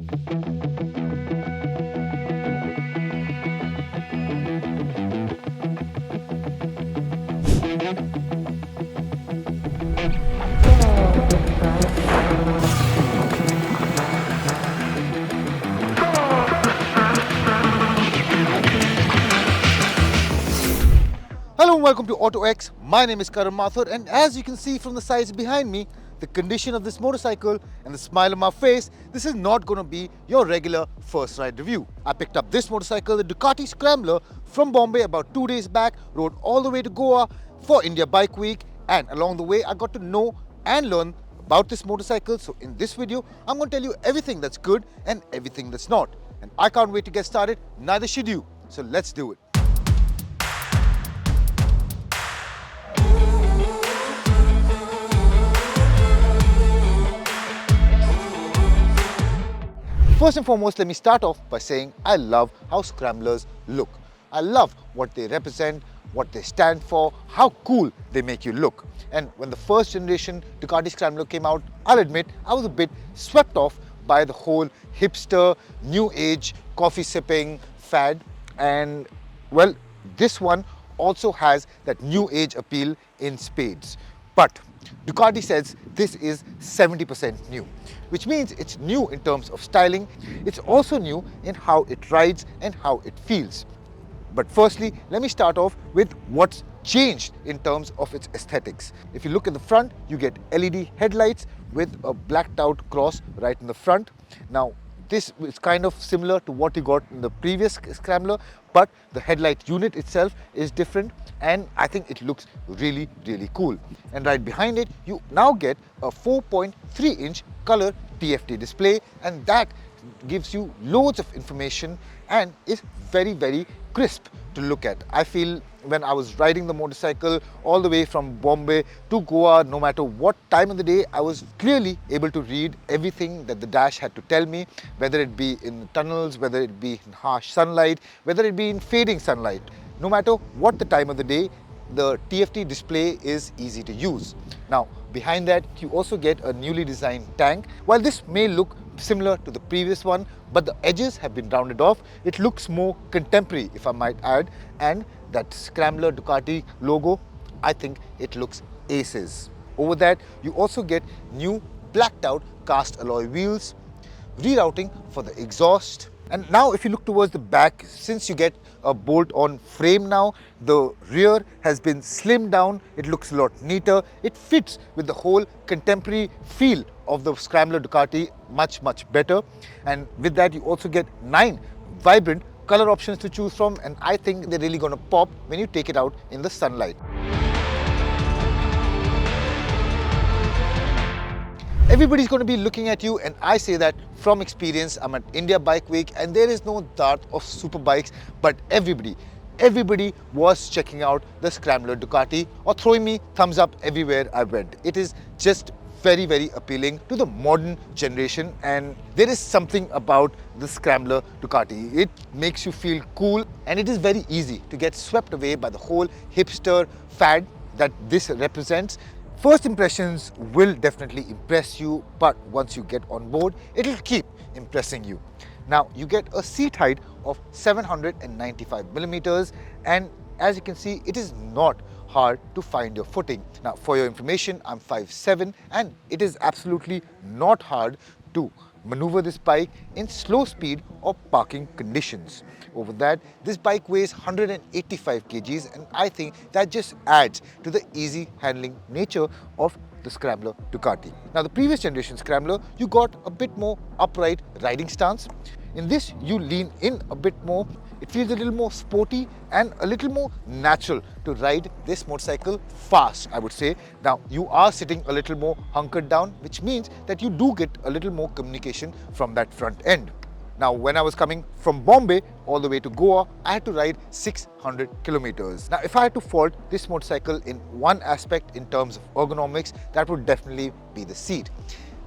Hello and welcome to autoX. My name is Karan Mathur, and as you can see from the sides behind me, the condition of this motorcycle and the smile on my face, this is not going to be your regular first ride review. I picked up this motorcycle, the Ducati Scrambler, from Bombay about 2 days back, rode all the way to Goa for India Bike Week, and along the way I got to know and learn about this motorcycle. So in this video, I'm going to tell you everything that's good and everything that's not. And I can't wait to get started, neither should you. So let's do it. First and foremost, let me start off by saying I love how Scramblers look. I love what they represent, what they stand for, how cool they make you look. And when the first generation Ducati Scrambler came out, I'll admit I was a bit swept off by the whole hipster, new age, coffee sipping fad. And well, this one also has that new age appeal in spades. But Ducati says this is 70% new, which means it's new in terms of styling. It's also new in how it rides and how it feels. But firstly, let me start off with what's changed in terms of its aesthetics. If you look at the front, you get LED headlights with a blacked out cross right in the front. Now, this is kind of similar to what you got in the previous Scrambler, but the headlight unit itself is different, and I think it looks really, really cool. And right behind it, you now get a 4.3-inch color TFT display, and that gives you loads of information and is very, very crisp to look at. I feel when I was riding the motorcycle all the way from Bombay to Goa, no matter what time of the day, I was clearly able to read everything that the dash had to tell me, whether it be in tunnels, whether it be in harsh sunlight, whether it be in fading sunlight. No matter what the time of the day, the TFT display is easy to use. Now, behind that, you also get a newly designed tank. While this may look similar to the previous one, but the edges have been rounded off, it looks more contemporary, if I might add, and that Scrambler Ducati logo, I think it looks aces. Over that, you also get new blacked out cast alloy wheels, rerouting for the exhaust. And now if you look towards the back, since you get a bolt-on frame now, the rear has been slimmed down. It looks a lot neater. It fits with the whole contemporary feel of the Scrambler Ducati much, much better. And with that, you also get 9 vibrant color options to choose from, and I think they're really going to pop when you take it out in the sunlight. Everybody's going to be looking at you, and I say that from experience. I'm at India Bike Week and there is no dearth of super bikes, but everybody was checking out the Scrambler Ducati or throwing me thumbs up everywhere I went. It is just very, very appealing to the modern generation, and there is something about the Scrambler Ducati. It makes you feel cool, and it is very easy to get swept away by the whole hipster fad that this represents. First impressions will definitely impress you, but once you get on board, it'll keep impressing you. Now, you get a seat height of 795 millimeters, and as you can see, it is not hard to find your footing. Now, for your information, I'm 5'7", and it is absolutely not hard to maneuver this bike in slow speed or parking conditions. Over that, this bike weighs 185 kgs, and I think that just adds to the easy handling nature of the Scrambler Ducati. Now, the previous generation Scrambler, you got a bit more upright riding stance. In this, you lean in a bit more. It feels a little more sporty and a little more natural to ride this motorcycle fast, I would say. Now, you are sitting a little more hunkered down, which means that you do get a little more communication from that front end. Now, when I was coming from Bombay all the way to Goa, I had to ride 600 kilometers. Now, if I had to fault this motorcycle in one aspect in terms of ergonomics, that would definitely be the seat.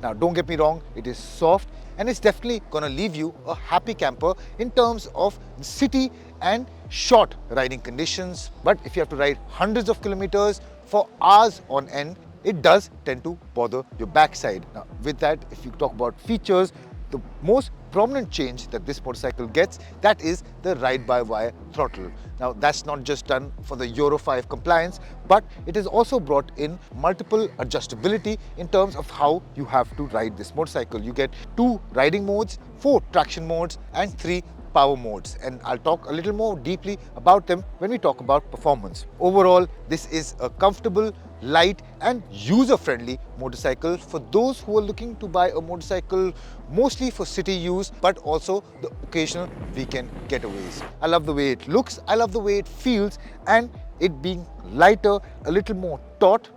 Now, don't get me wrong, it is soft and it's definitely going to leave you a happy camper in terms of city and short riding conditions. But if you have to ride hundreds of kilometers for hours on end, it does tend to bother your backside. Now, with that, if you talk about features, the most prominent change that this motorcycle gets, that is the ride-by-wire throttle. Now that's not just done for the Euro 5 compliance, but it has also brought in multiple adjustability in terms of how you have to ride this motorcycle. You get 2 riding modes, 4 traction modes and 3 power modes, and I'll talk a little more deeply about them when we talk about performance. Overall, this is a comfortable, light and user-friendly motorcycle for those who are looking to buy a motorcycle mostly for city use, but also the occasional weekend getaways. I love the way it looks, I love the way it feels, and it being lighter, a little more taut,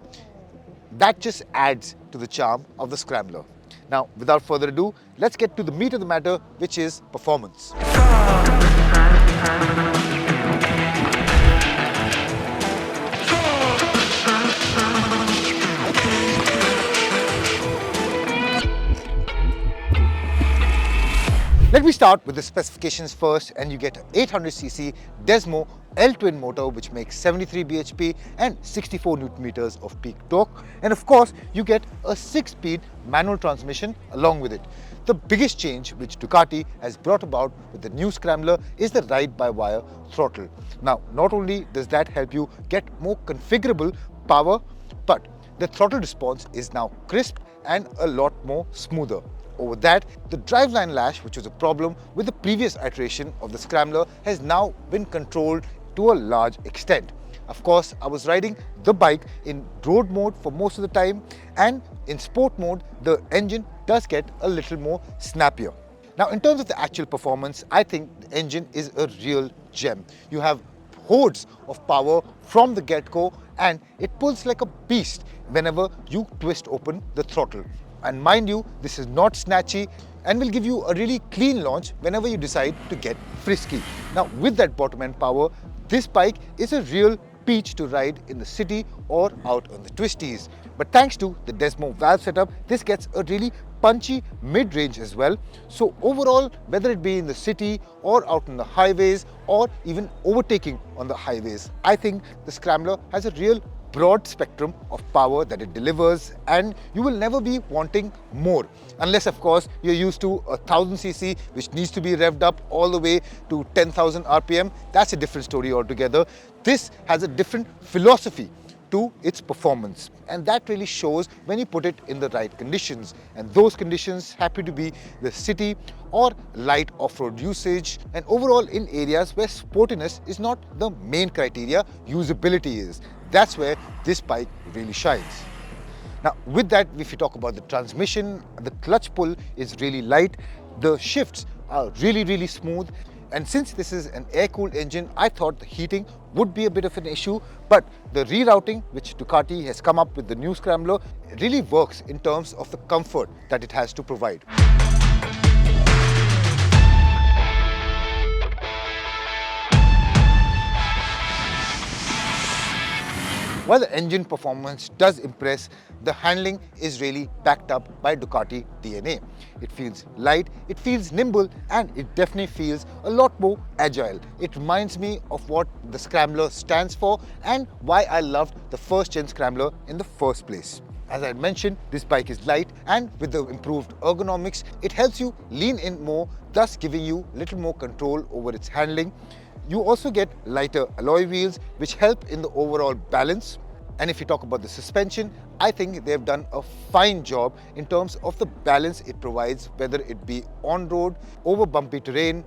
that just adds to the charm of the Scrambler. Now, without further ado, let's get to the meat of the matter, which is performance. Let me start with the specifications first, and you get an 800cc Desmo L-twin motor which makes 73 bhp and 64 Nm of peak torque, and of course you get a 6-speed manual transmission along with it. The biggest change which Ducati has brought about with the new Scrambler is the ride-by-wire throttle. Now, not only does that help you get more configurable power, but the throttle response is now crisp and a lot more smoother. Over that, the driveline lash, which was a problem with the previous iteration of the Scrambler, has now been controlled to a large extent. Of course, I was riding the bike in road mode for most of the time, and in sport mode, the engine does get a little more snappier. Now, in terms of the actual performance, I think the engine is a real gem. You have hordes of power from the get-go, and it pulls like a beast whenever you twist open the throttle. And mind you, this is not snatchy and will give you a really clean launch whenever you decide to get frisky. Now, with that bottom end power, this bike is a real peach to ride in the city or out on the twisties. But thanks to the Desmo valve setup, this gets a really punchy mid-range as well. So overall, whether it be in the city or out on the highways or even overtaking on the highways, I think the Scrambler has a real broad spectrum of power that it delivers, and you will never be wanting more, unless of course you're used to a 1000cc which needs to be revved up all the way to 10,000 rpm. That's a different story altogether. This has a different philosophy to its performance, and that really shows when you put it in the right conditions, and those conditions happen to be the city or light off-road usage, and overall in areas where sportiness is not the main criteria, usability is. That's where this bike really shines. Now, with that, if you talk about the transmission, the clutch pull is really light, the shifts are really smooth, and since this is an air-cooled engine, I thought the heating would be a bit of an issue, but the rerouting which Ducati has come up with the new Scrambler really works in terms of the comfort that it has to provide. While the engine performance does impress, the handling is really backed up by Ducati DNA. It feels light, it feels nimble, and it definitely feels a lot more agile. It reminds me of what the Scrambler stands for and why I loved the first gen Scrambler in the first place. As I mentioned, this bike is light, and with the improved ergonomics, it helps you lean in more, thus giving you a little more control over its handling. You also get lighter alloy wheels which help in the overall balance. And if you talk about the suspension, I think they've done a fine job in terms of the balance it provides, whether it be on-road, over bumpy terrain,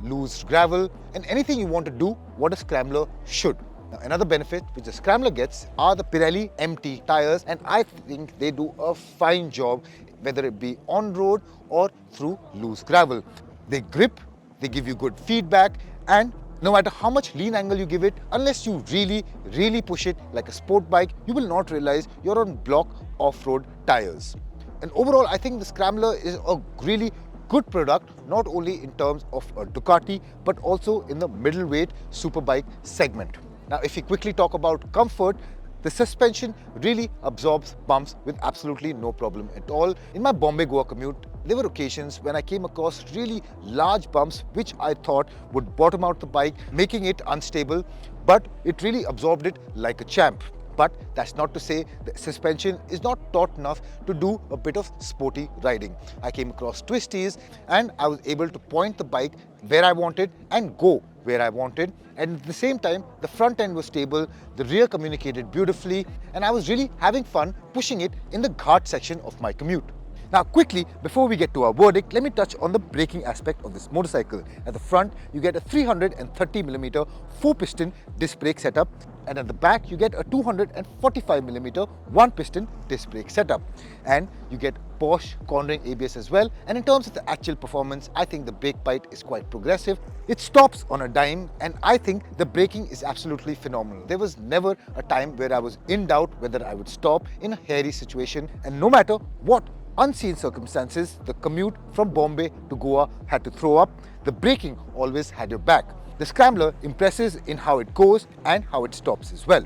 loose gravel, and anything you want to do what a Scrambler should. Now, another benefit which the Scrambler gets are the Pirelli MT tires, and I think they do a fine job whether it be on-road or through loose gravel. They grip, they give you good feedback, and no matter how much lean angle you give it, unless you really push it like a sport bike, you will not realize you're on block off-road tires. And overall, I think the Scrambler is a really good product, not only in terms of a Ducati, but also in the middleweight superbike segment. Now, if you quickly talk about comfort, the suspension really absorbs bumps with absolutely no problem at all. In my Bombay Goa commute, there were occasions when I came across really large bumps which I thought would bottom out the bike, making it unstable, but it really absorbed it like a champ. But that's not to say the suspension is not taut enough to do a bit of sporty riding. I came across twisties and I was able to point the bike where I wanted and go where I wanted, and at the same time the front end was stable, the rear communicated beautifully, and I was really having fun pushing it in the ghat section of my commute. Now quickly, before we get to our verdict, let me touch on the braking aspect of this motorcycle. At the front, you get a 330mm 4-piston disc brake setup, and at the back you get a 245mm 1-piston disc brake setup. And you get Bosch cornering ABS as well, and in terms of the actual performance, I think the brake bite is quite progressive. It stops on a dime, and I think the braking is absolutely phenomenal. There was never a time where I was in doubt whether I would stop in a hairy situation, and no matter what unseen circumstances the commute from Bombay to Goa had to throw up, the braking always had your back. The Scrambler impresses in how it goes and how it stops as well.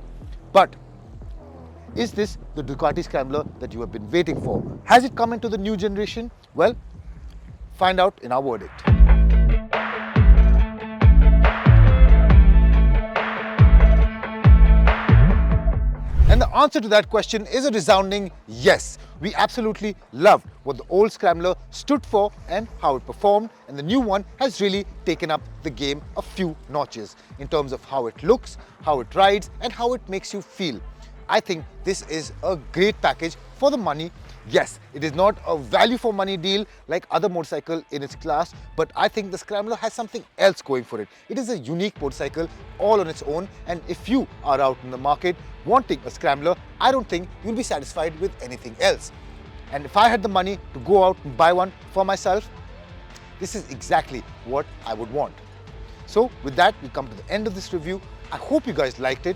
But is this the Ducati Scrambler that you have been waiting for? Has it come into the new generation? Well, find out in our verdict. And the answer to that question is a resounding yes. We absolutely loved what the old Scrambler stood for and how it performed, and the new one has really taken up the game a few notches in terms of how it looks, how it rides, and how it makes you feel. I think this is a great package for the money. Yes, it is not a value for money deal like other motorcycle in its class, but I think the Scrambler has something else going for it. It is a unique motorcycle all on its own, and if you are out in the market wanting a Scrambler, I don't think you'll be satisfied with anything else. And if I had the money to go out and buy one for myself, this is exactly what I would want. So with that, we come to the end of this review. I hope you guys liked it.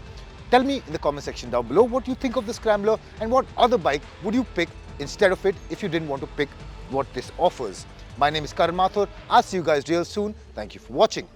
Tell me in the comment section down below what you think of the Scrambler and what other bike would you pick instead of it if you didn't want to pick what this offers. My name is Karan Mathur. I'll see you guys real soon. Thank you for watching.